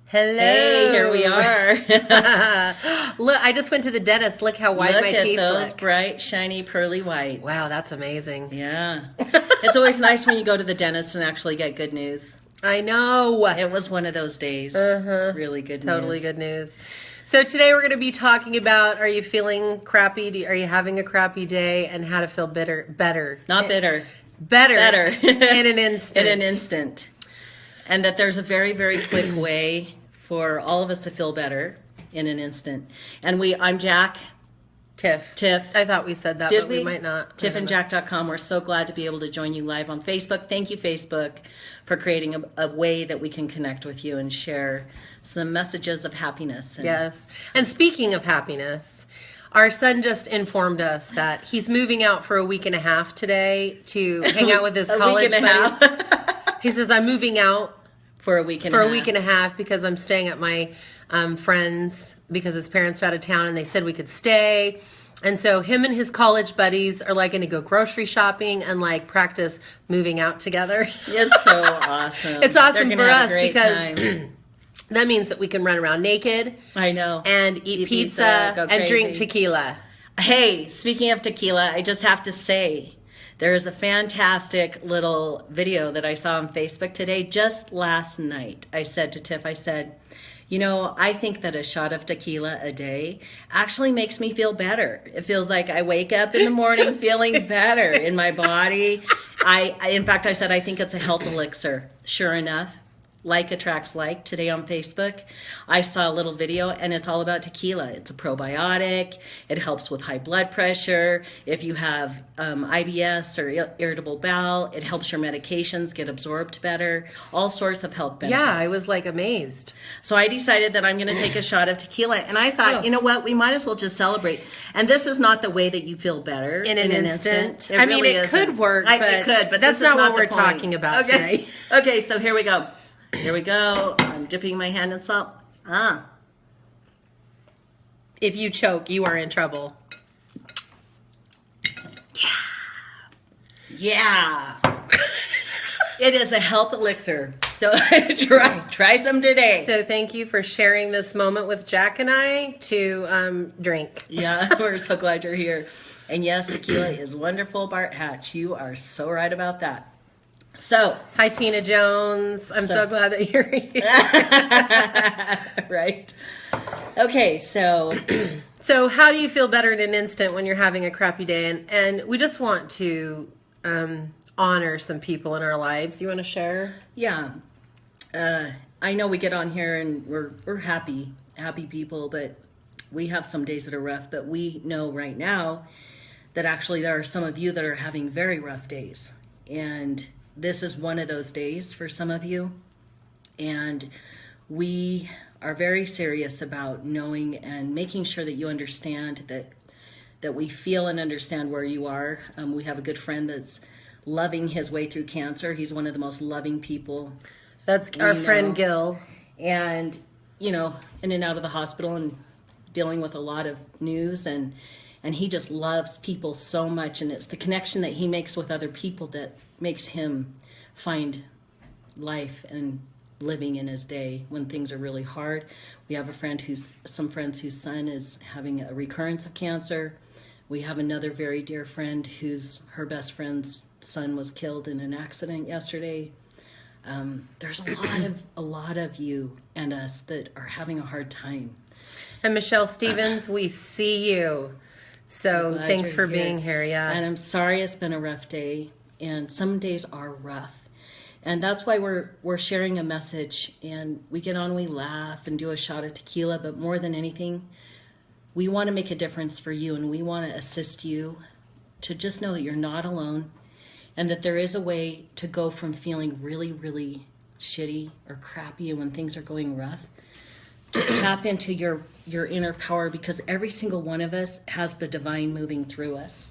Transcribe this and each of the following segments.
Hello. Hey, here we are. Look, I just went to the dentist. Look how white my teeth Look at those look. bright, shiny, pearly white. Wow, that's amazing. Yeah. It's always nice when you go to the dentist and actually get good news. I know. It was one of those days. Really good news. Totally good news. So today we're going to be talking about, are you feeling crappy? Are you having a crappy day? And how to feel better. Not bitter. Better. In an instant. In an instant. And that there's a very, very quick way for all of us to feel better in an instant. And I'm Jack. Tiff. Tiff. I thought we said that, but we might not. TiffandJack.com. We're so glad to be able to join you live on Facebook. Thank you, Facebook, for creating a way that we can connect with you and share some messages of happiness. Yes. And speaking of happiness, our son just informed us that he's moving out for a week and a half today to hang out with his college buddies. He says, I'm moving out for a week and a half because I'm staying at my friends because his parents are out of town and they said we could stay. And so him and his college buddies are like going to go grocery shopping and like practice moving out together. It's so awesome. It's awesome for us because that means that we can run around naked. I know. And eat pizza and drink tequila. Hey, speaking of tequila, I just have to say, there is a fantastic little video that I saw on Facebook today, just last night. I said to Tiff, I think that a shot of tequila a day actually makes me feel better. It feels like I wake up in the morning feeling better in my body. In fact, I said, I think it's a health elixir. Sure enough. Like attracts like. Today on Facebook, I saw a little video and it's all about tequila. It's a probiotic. It helps with high blood pressure. If you have IBS or irritable bowel, it helps your medications get absorbed better. All sorts of health benefits. Yeah, I was like amazed. So I decided that I'm going to take a shot of tequila. And I thought, you know what? We might as well just celebrate. And this is not the way that you feel better in an instant. I mean, it could work, but that's not what we're talking about today. Okay, so here we go. Here we go. I'm dipping my hand in salt. If you choke, you are in trouble. Yeah. It is a health elixir. So try some today. So thank you for sharing this moment with Jack and I to drink. Yeah, we're so glad you're here. And yes, tequila is wonderful, Bart Hatch. You are so right about that. So, hi Tina Jones. I'm so glad that you're here. Right. Okay, so how do you feel better in an instant when you're having a crappy day? And we just want to honor some people in our lives. You want to share? Yeah. I know we get on here and we're happy people, but we have some days that are rough. But we know right now that actually there are some of you that are having very rough days. And this is one of those days for some of you, and we are very serious about knowing and making sure that you understand that we feel and understand where you are. We have a good friend that's loving his way through cancer. He's one of the most loving people. That's our friend Gil. And, in and out of the hospital and dealing with a lot of news, and he just loves people so much, and it's the connection that he makes with other people that makes him find life and living in his day when things are really hard. We have some friends whose son is having a recurrence of cancer. We have another very dear friend her best friend's son was killed in an accident yesterday. There's a lot of you and us that are having a hard time. And Michelle Stevens, we see you. So thanks for being here. Yeah. And I'm sorry it's been a rough day. And some days are rough. And that's why we're sharing a message. And we get on, we laugh and do a shot of tequila. But more than anything, we want to make a difference for you. And we want to assist you to just know that you're not alone. And that there is a way to go from feeling really, really shitty or crappy when things are going rough, to tap into your inner power, because every single one of us has the divine moving through us.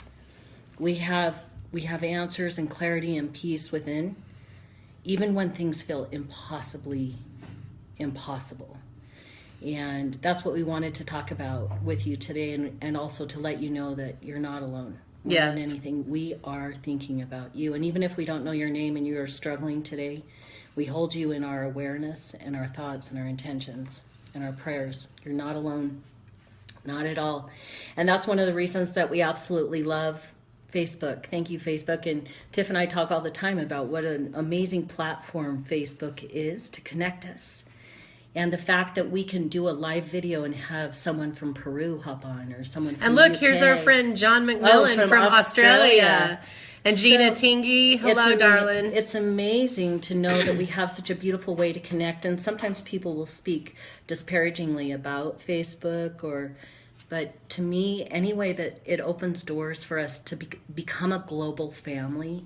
We have answers and clarity and peace within, even when things feel impossibly impossible. And that's what we wanted to talk about with you today, and also to let you know that you're not alone. More than anything, we are thinking about you. And even if we don't know your name and you are struggling today, We hold you in our awareness and our thoughts and our intentions and our prayers. You're not alone. Not at all. And that's one of the reasons that we absolutely love Facebook. Thank you, Facebook. And Tiff and I talk all the time about what an amazing platform Facebook is to connect us. And the fact that we can do a live video and have someone from Peru hop on, or someone from And look, UK. here's our friend John McMillan from Australia. And Gina Tingy. Hello, darling. It's amazing to know that we have such a beautiful way to connect. And sometimes people will speak disparagingly about Facebook, but to me, any way that it opens doors for us to become a global family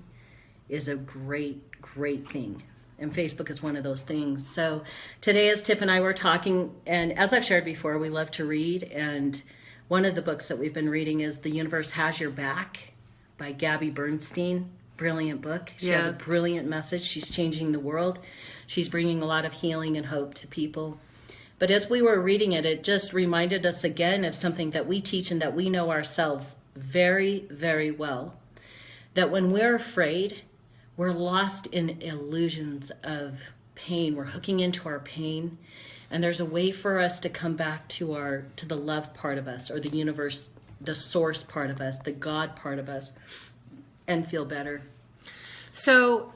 is a great, great thing. And Facebook is one of those things. So today, as Tiff and I were talking, and as I've shared before, we love to read. And one of the books that we've been reading is The Universe Has Your Back by Gabby Bernstein. Brilliant book. She has a brilliant message. She's changing the world. She's bringing a lot of healing and hope to people. But as we were reading it, it just reminded us again of something that we teach and that we know ourselves very, very well. That when we're afraid, we're lost in illusions of pain. We're hooking into our pain. And there's a way for us to come back to the love part of us, or the universe, the source part of us, the God part of us, and feel better. So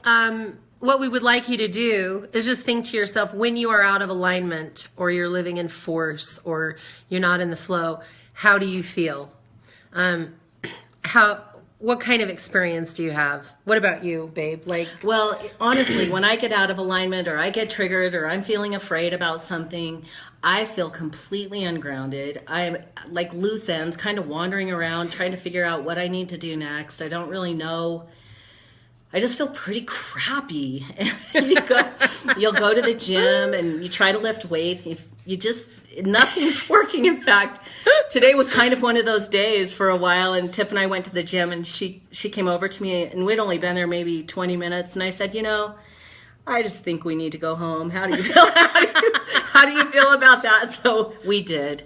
what we would like you to do is just think to yourself, when you are out of alignment, or you're living in force, or you're not in the flow, how do you feel? What kind of experience do you have? What about you, babe? Well, honestly, when I get out of alignment, or I get triggered, or I'm feeling afraid about something, I feel completely ungrounded. I'm like loose ends, kind of wandering around, trying to figure out what I need to do next. I don't really know. I just feel pretty crappy. You'll go to the gym and you try to lift weights. Nothing's working. In fact, today was kind of one of those days for a while, and Tiff and I went to the gym, and she came over to me, and we'd only been there maybe 20 minutes, and I said, I just think we need to go home. How do you feel? How do you feel about that? So we did.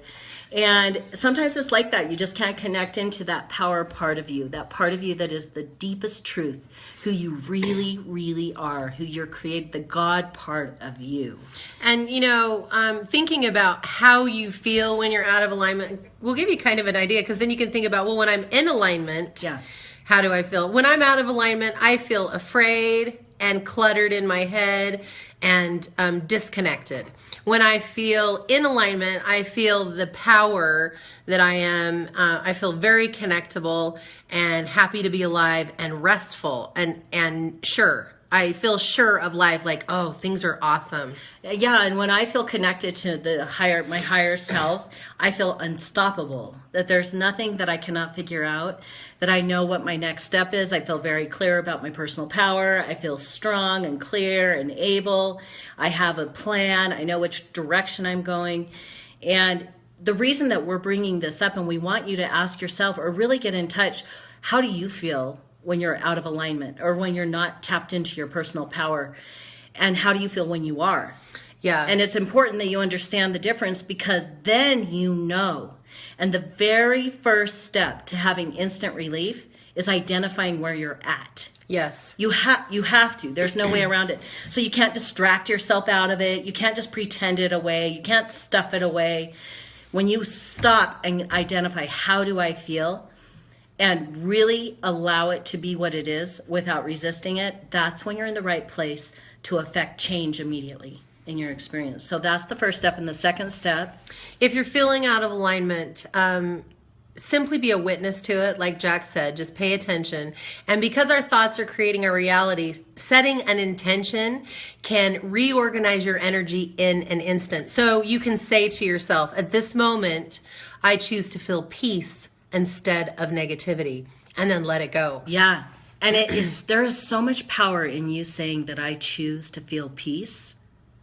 And sometimes it's like that. You just can't connect into that power part of you, that part of you that is the deepest truth, who you really, really are, who you're created, the God part of you. And, thinking about how you feel when you're out of alignment will give you kind of an idea, because then you can think about, well, when I'm in alignment, how do I feel? When I'm out of alignment, I feel afraid and cluttered in my head and disconnected. When I feel in alignment, I feel the power that I am. I feel very connectable and happy to be alive and restful and sure. I feel sure of life, like, oh, things are awesome. Yeah, and when I feel connected to my higher self, I feel unstoppable. That there's nothing that I cannot figure out. That I know what my next step is. I feel very clear about my personal power. I feel strong and clear and able. I have a plan. I know which direction I'm going. And the reason that we're bringing this up, and we want you to ask yourself, or really get in touch, how do you feel when you're out of alignment, or when you're not tapped into your personal power? And how do you feel when you are? Yeah. And it's important that you understand the difference, because then you know. And the very first step to having instant relief is identifying where you're at. Yes. You have to. There's no way around it. So you can't distract yourself out of it. You can't just pretend it away. You can't stuff it away. When you stop and identify, how do I feel? And really allow it to be what it is without resisting it, that's when you're in the right place to affect change immediately in your experience. So that's the first step. And the second step, if you're feeling out of alignment, simply be a witness to it. Like Jack said, just pay attention. And because our thoughts are creating our reality, setting an intention can reorganize your energy in an instant. So you can say to yourself, at this moment, I choose to feel peace instead of negativity, and then let it go. Yeah. And there is so much power in you saying that I choose to feel peace.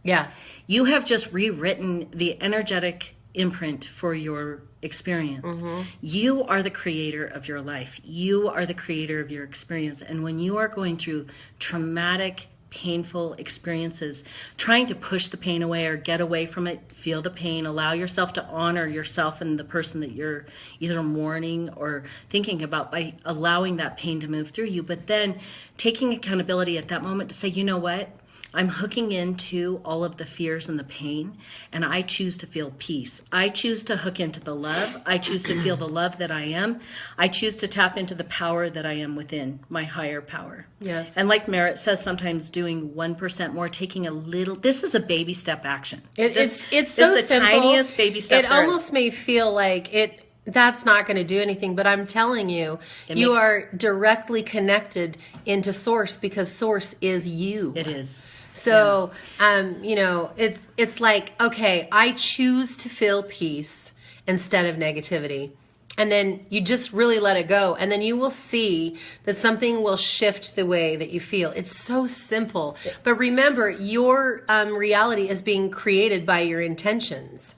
Yeah. You have just rewritten the energetic imprint for your experience. Mm-hmm. You are the creator of your life. You are the creator of your experience. And when you are going through traumatic, painful experiences, trying to push the pain away or get away from it, feel the pain, allow yourself to honor yourself and the person that you're either mourning or thinking about, by allowing that pain to move through you, but then taking accountability at that moment to say, you know what? I'm hooking into all of the fears and the pain, and I choose to feel peace. I choose to hook into the love. I choose to feel the love that I am. I choose to tap into the power that I am within, my higher power. Yes. And like Merritt says, sometimes doing 1% more, taking a little, this is a baby step action. It's so the simple. Tiniest baby step It there is. almost may feel like that's not going to do anything, but I'm telling you, you are directly connected into source, because source is you. It is. So, it's like, okay, I choose to feel peace instead of negativity. And then you just really let it go. And then you will see that something will shift the way that you feel. It's so simple. But remember, your reality is being created by your intentions.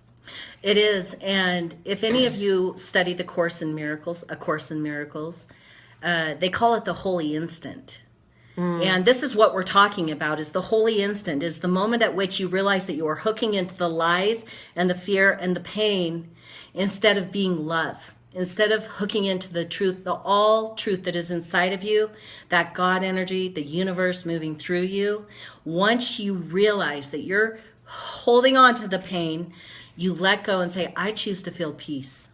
It is. And if any of you study the Course in Miracles, they call it the holy instant. And this is what we're talking about, is the holy instant, is the moment at which you realize that you are hooking into the lies and the fear and the pain instead of being love, instead of hooking into the truth, the all truth that is inside of you, that God energy, the universe moving through you. Once you realize that you're holding on to the pain, you let go and say, I choose to feel peace.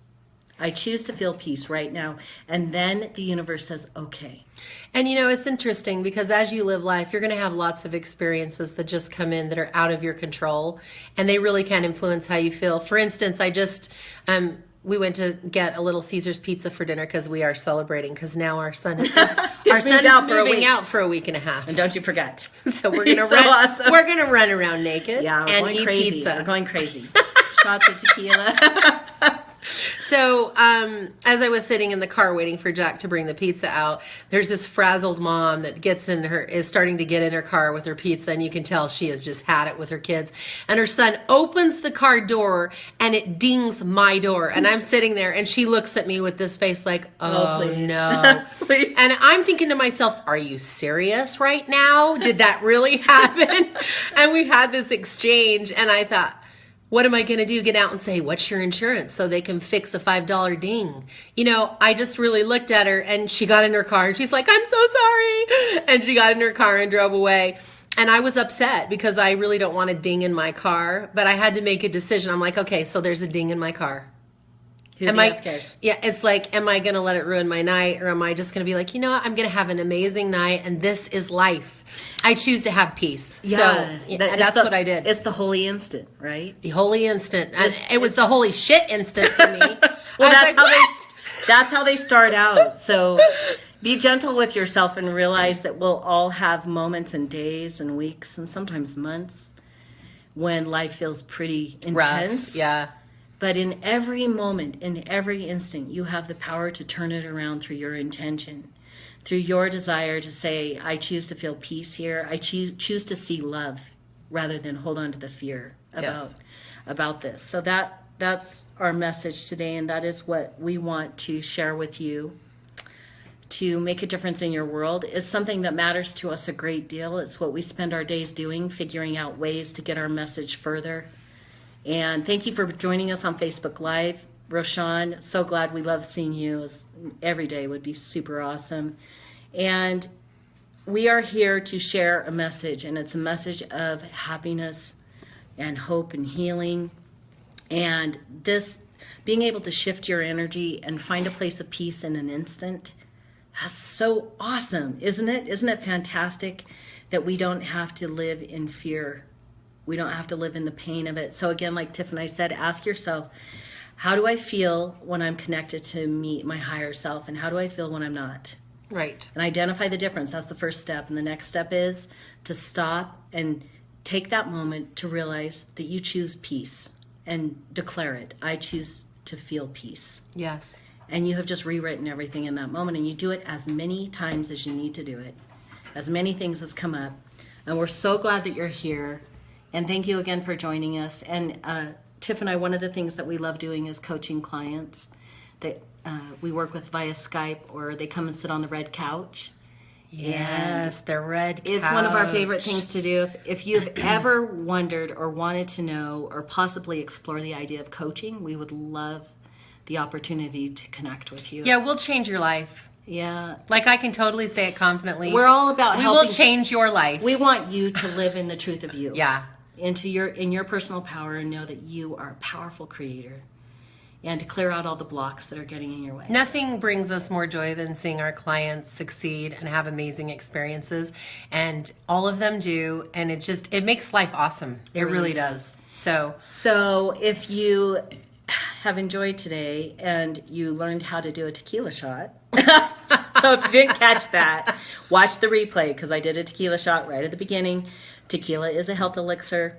I choose to feel peace right now. And then the universe says, okay. And it's interesting, because as you live life, you're going to have lots of experiences that just come in that are out of your control, and they really can influence how you feel. For instance, I just, we went to get a Little Caesars pizza for dinner because we are celebrating, because now our son is moving out for a week and a half. And don't you forget. So we're going to awesome. We're going to run around naked and eat crazy. pizza. We're going crazy. Shots of tequila. So as I was sitting in the car waiting for Jack to bring the pizza out, there's this frazzled mom that is starting to get in her car with her pizza, and you can tell she has just had it with her kids. And her son opens the car door, and it dings my door. And I'm sitting there, and she looks at me with this face like, oh no. Please. And I'm thinking to myself, are you serious right now? Did that really happen? And we had this exchange, and I thought, what am I going to do? Get out and say, what's your insurance? So they can fix a $5 ding. I just really looked at her, and she got in her car, and she's like, I'm so sorry. And she got in her car and drove away. And I was upset because I really don't want a ding in my car, but I had to make a decision. I'm like, okay, so there's a ding in my car. It's like, am I going to let it ruin my night, or am I just going to be like, I'm going to have an amazing night, and this is life. I choose to have peace. Yeah, so that's what I did. It's the holy instant, right? The holy instant. It was the holy shit instant for me. Well, that's how they start out. So be gentle with yourself and realize that we'll all have moments and days and weeks and sometimes months when life feels pretty intense. Rough. Yeah. But in every moment, in every instant, you have the power to turn it around through your intention, through your desire to say, I choose to feel peace here. I choose to see love rather than hold on to the fear about this. So that's our message today, and that is what we want to share with you to make a difference in your world. It's something that matters to us a great deal. It's what we spend our days doing, figuring out ways to get our message further. And thank you for joining us on Facebook Live. Roshan, so glad. We love seeing you. Every day would be super awesome. And we are here to share a message, and it's a message of happiness and hope and healing. And this, being able to shift your energy and find a place of peace in an instant, that's so awesome, isn't it? Isn't it fantastic that we don't have to live in fear? We don't have to live in the pain of it. So again, like Tiff and I said, ask yourself, how do I feel when I'm connected to me, my higher self? And how do I feel when I'm not? Right. And identify the difference. That's the first step. And the next step is to stop and take that moment to realize that you choose peace and declare it. I choose to feel peace. Yes. And you have just rewritten everything in that moment. And you do it as many times as you need to do it. As many things as come up. And we're so glad that you're here. And thank you again for joining us. And Tiff and I, one of the things that we love doing is coaching clients that we work with via Skype, or they come and sit on the red couch. Yes, the red couch. It's one of our favorite things to do. If you've ever wondered or wanted to know or possibly explore the idea of coaching, we would love the opportunity to connect with you. Yeah, we'll change your life. Yeah. Like, I can totally say it confidently. We're all about we helping. will change your life. We want you to live in the truth of you. Yeah. In your personal power, and know that you are a powerful creator, and to clear out all the blocks that are getting in your way. Nothing brings us more joy than seeing our clients succeed and have amazing experiences, and all of them do, and it makes life awesome. It really does. So if you have enjoyed today and you learned how to do a tequila shot, so if you didn't catch that, watch the replay, because I did a tequila shot right at the beginning. Tequila is a health elixir.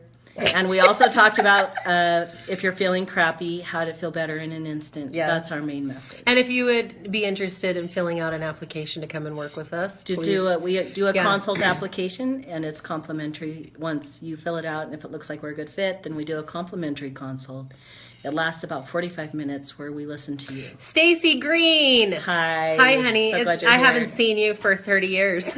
And we also talked about if you're feeling crappy, how to feel better in an instant. Yeah. That's our main message. And if you would be interested in filling out an application to come and work with us, We do a consult application, and it's complimentary. Once you fill it out, and if it looks like we're a good fit, then we do a complimentary consult. It lasts about 45 minutes, where we listen to you. Stacy Green. Hi. Hi, honey. So glad you're I here. haven't seen you for 30 years.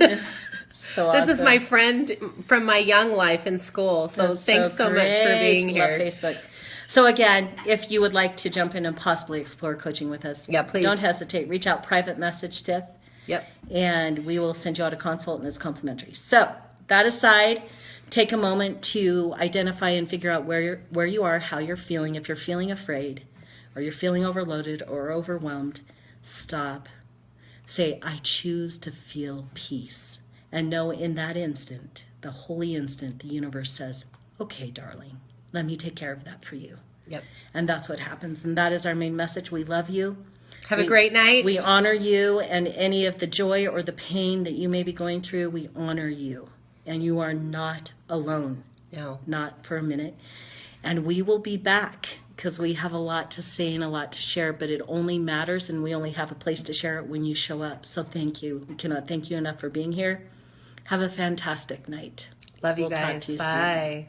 So This is awesome. my friend from my young life in school. So That's thanks so much for great. being here. Love Facebook. So again, if you would like to jump in and possibly explore coaching with us, Yeah, please. don't hesitate. Reach out, private message Tiff, Yep. and we will send you out a consult, and it's complimentary. So that aside, take a moment to identify and figure out where you are, how you're feeling. If you're feeling afraid, or you're feeling overloaded or overwhelmed, stop. Say, I choose to feel peace. And know in that instant, the holy instant, the universe says, okay, darling, let me take care of that for you. Yep. And that's what happens. And that is our main message. We love you. Have a great night. We honor you, and any of the joy or the pain that you may be going through, we honor you. And you are not alone. No. Not for a minute. And we will be back, because we have a lot to say and a lot to share, but it only matters, and we only have a place to share it when you show up. So thank you. We cannot thank you enough for being here. Have a fantastic night. Love you We'll talk guys. to you soon. Bye.